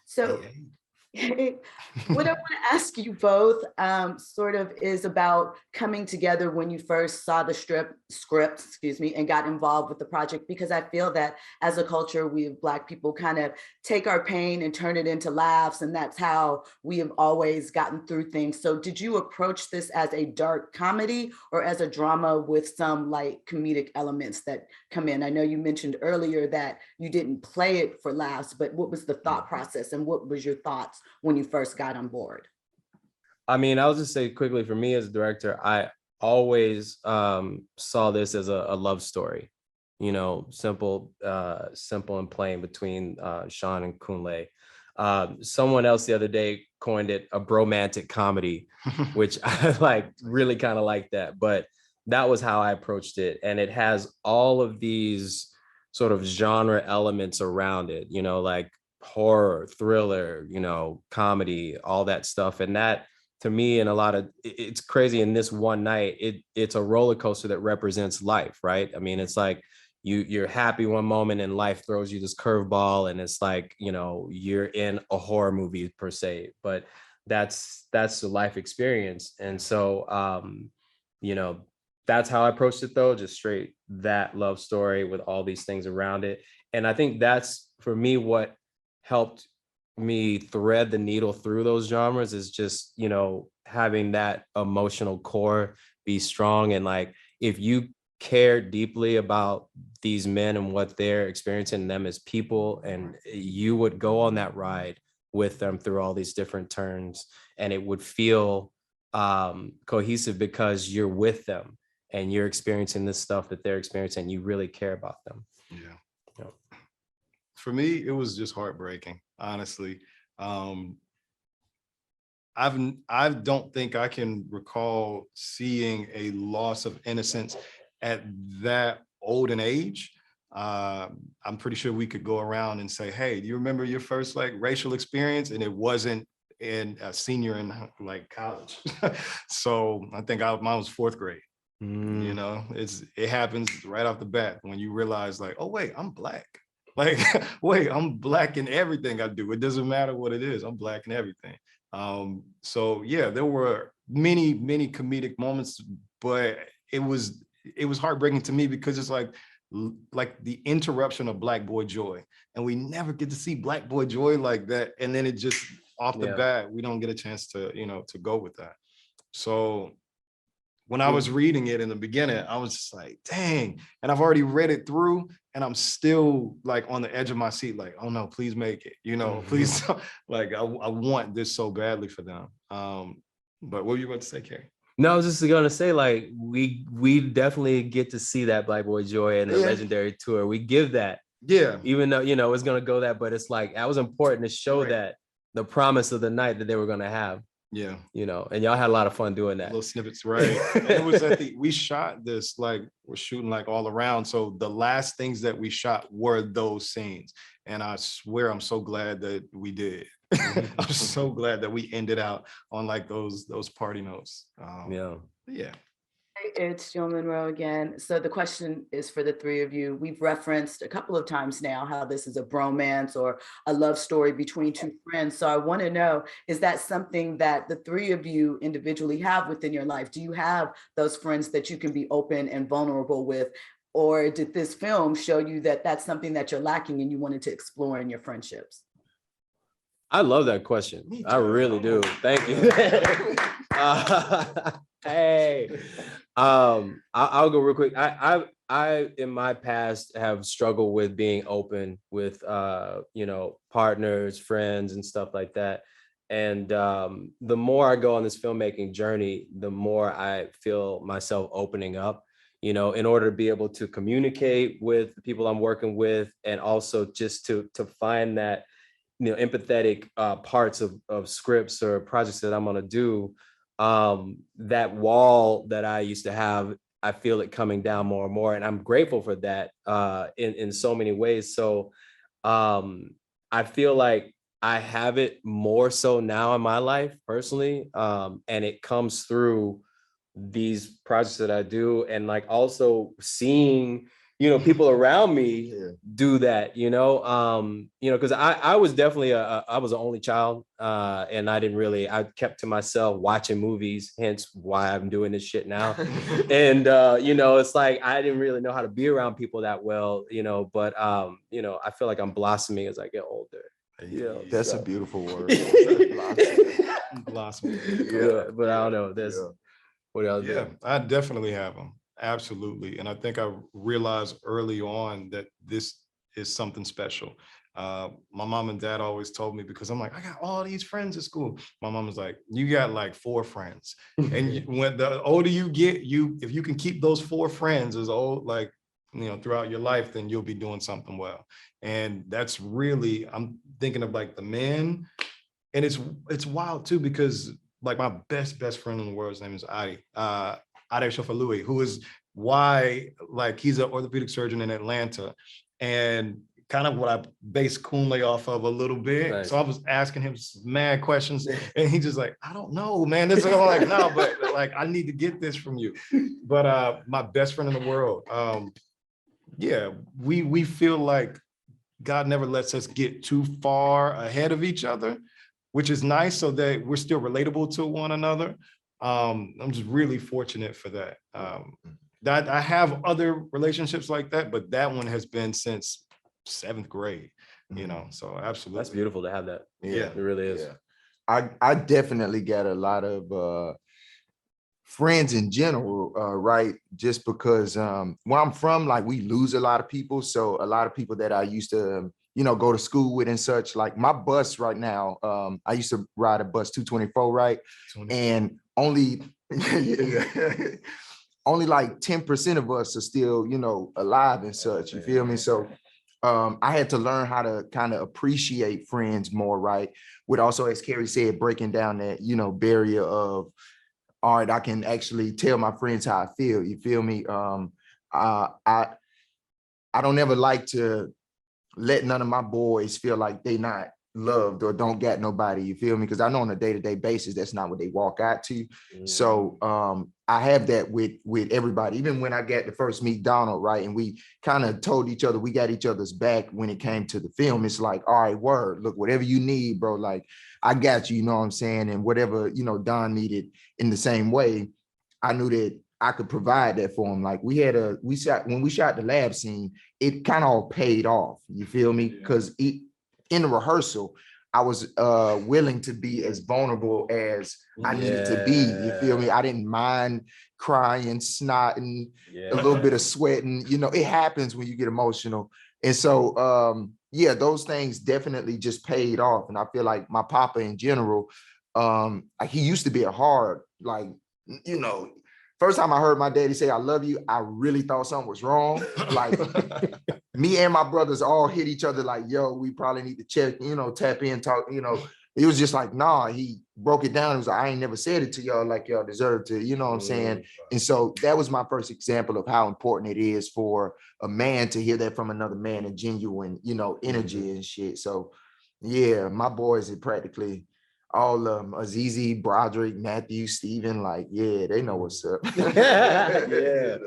So Hey, what I want to ask you both sort of is about coming together when you first saw the script, excuse me, and got involved with the project, because I feel that as a culture, we Black people kind of take our pain and turn it into laughs, and that's how we have always gotten through things. So did you approach this as a dark comedy or as a drama with some like comedic elements that come in? I know you mentioned earlier that you didn't play it for laughs, but what was the thought process and what was your thoughts when you first got on board? I mean, I'll just say quickly, for me as a director, I always saw this as a love story, simple and plain between Sean and Kunle. Someone else the other day coined it a bromantic comedy, which I like really kind of like that. But that was how I approached it. And it has all of these sort of genre elements around it, like horror, thriller, comedy, all that stuff. And that, to me, and it's crazy, in this one night, it's a roller coaster that represents life, right? I mean, it's like you're happy one moment and life throws you this curveball, and it's like, you're in a horror movie per se, but that's the life experience. And so that's how I approached it, though, just straight that love story with all these things around it. And I think that's, for me, what helped me thread the needle through those genres, is just, having that emotional core be strong. And like, if you care deeply about these men and what they're experiencing, them as people, and you would go on that ride with them through all these different turns, and it would feel cohesive because you're with them and you're experiencing this stuff that they're experiencing, and you really care about them. Yeah. For me, it was just heartbreaking, honestly. I don't think I can recall seeing a loss of innocence at that old an age. I'm pretty sure we could go around and say, hey, do you remember your first like racial experience? And it wasn't in a senior in like college. So I think mine was fourth grade. It happens right off the bat when you realize like, oh wait, I'm Black. Like, wait, I'm Black in everything I do. It doesn't matter what it is. I'm Black in everything. So yeah, there were many comedic moments, but it was heartbreaking to me because it's like the interruption of Black boy joy, and we never get to see Black boy joy like that. And then it just off the bat, we don't get a chance to to go with that. So when I was reading it in the beginning, I was just like, dang. And I've already read it through, and I'm still like on the edge of my seat, like, oh no, please make it, please. Like, I want this so badly for them. But what were you about to say, Carey? No, I was just gonna say, like, we definitely get to see that Black Boy Joy in the Legendary Tour. We give that. Yeah. Even though, it's gonna go that, but it's like, that was important to show that the promise of the night that they were gonna have. Yeah. And y'all had a lot of fun doing that. Little snippets, right? And it was we shot this, like, we're shooting like all around. So the last things that we shot were those scenes. And I swear I'm so glad that we did. I'm so glad that we ended out on like those party notes. Yeah. It's Jill Monroe again. So the question is for the three of you. We've referenced a couple of times now how this is a bromance or a love story between two friends. So I want to know, is that something that the three of you individually have within your life? Do you have those friends that you can be open and vulnerable with? Or did this film show you that that's something that you're lacking and you wanted to explore in your friendships? I love that question. I really do. Thank you. Hey, I'll go real quick. I in my past have struggled with being open with partners, friends, and stuff like that. And the more I go on this filmmaking journey, the more I feel myself opening up, in order to be able to communicate with the people I'm working with, and also just to find that empathetic parts of scripts or projects that I'm gonna do. That wall that I used to have, I feel it coming down more and more, and I'm grateful for that in so many ways. So I feel like I have it more so now in my life personally, and it comes through these projects that I do, and like also seeing people around me Yeah. do that, because I was definitely I was an only child, and I kept to myself watching movies, hence why I'm doing this shit now. And it's like I didn't really know how to be around people that well, but I feel like I'm blossoming as I get older. That's a beautiful word. Blossoming. But I don't know. What else? Yeah, I definitely have them. Absolutely. And I think I realized early on that this is something special. My mom and dad always told me, because I'm like, I got all these friends at school. My mom was like, you got like 4 friends. And when the older you get, if you can keep those 4 friends as old, like, throughout your life, then you'll be doing something well. And that's really, I'm thinking of like the men. And it's wild too, because like my best friend in the world, his name is Adi Shofalui, who is why, like, he's an orthopedic surgeon in Atlanta, and kind of what I base Kunle off of a little bit. Nice. So I was asking him some mad questions, and he just like, I don't know, man. This is like, no, but like, I need to get this from you. But my best friend in the world, yeah, we feel like God never lets us get too far ahead of each other, which is nice, so that we're still relatable to one another. I'm just really fortunate for that. That I have other relationships like that, but that one has been since 7th grade, so absolutely. That's beautiful to have that. Yeah, it really is. Yeah. I definitely got a lot of friends in general, right? Just because where I'm from, like, we lose a lot of people. So a lot of people that I used to go to school with and such, like my bus right now, I used to ride a bus 224, right? And only only like 10% of us are still, alive and such, you feel me? So I had to learn how to kind of appreciate friends more, right? With also, as Carey said, breaking down that, barrier of, all right, I can actually tell my friends how I feel, you feel me? I don't ever like to let none of my boys feel like they not loved or don't get nobody, you feel me? Because I know on a day-to-day basis, that's not what they walk out to. So I have that with everybody. Even when I got to first meet Donald, right? And we kind of told each other, we got each other's back when it came to the film. It's like, all right, word, look, whatever you need, bro, like, I got you, you know what I'm saying? And whatever, Don needed in the same way, I knew that I could provide that for him. Like, when we shot the lab scene, it kind of all paid off. You feel me? Because in the rehearsal, I was willing to be as vulnerable as I needed to be. You feel me? I didn't mind crying, snotting, a little bit of sweating. It happens when you get emotional. And so, those things definitely just paid off. And I feel like my papa in general, he used to be a hard, like, first time I heard my daddy say, I love you, I really thought something was wrong. Like, me and my brothers all hit each other like, yo, we probably need to check, tap in, talk, It was just like, nah, he broke it down. It was like, I ain't never said it to y'all like y'all deserve to, you know what I'm saying? And so that was my first example of how important it is for a man to hear that from another man and genuine, energy and shit. So yeah, my boys are practically all of them, Azizi, Broderick, Matthew, Steven, like, yeah, they know what's up. Yeah.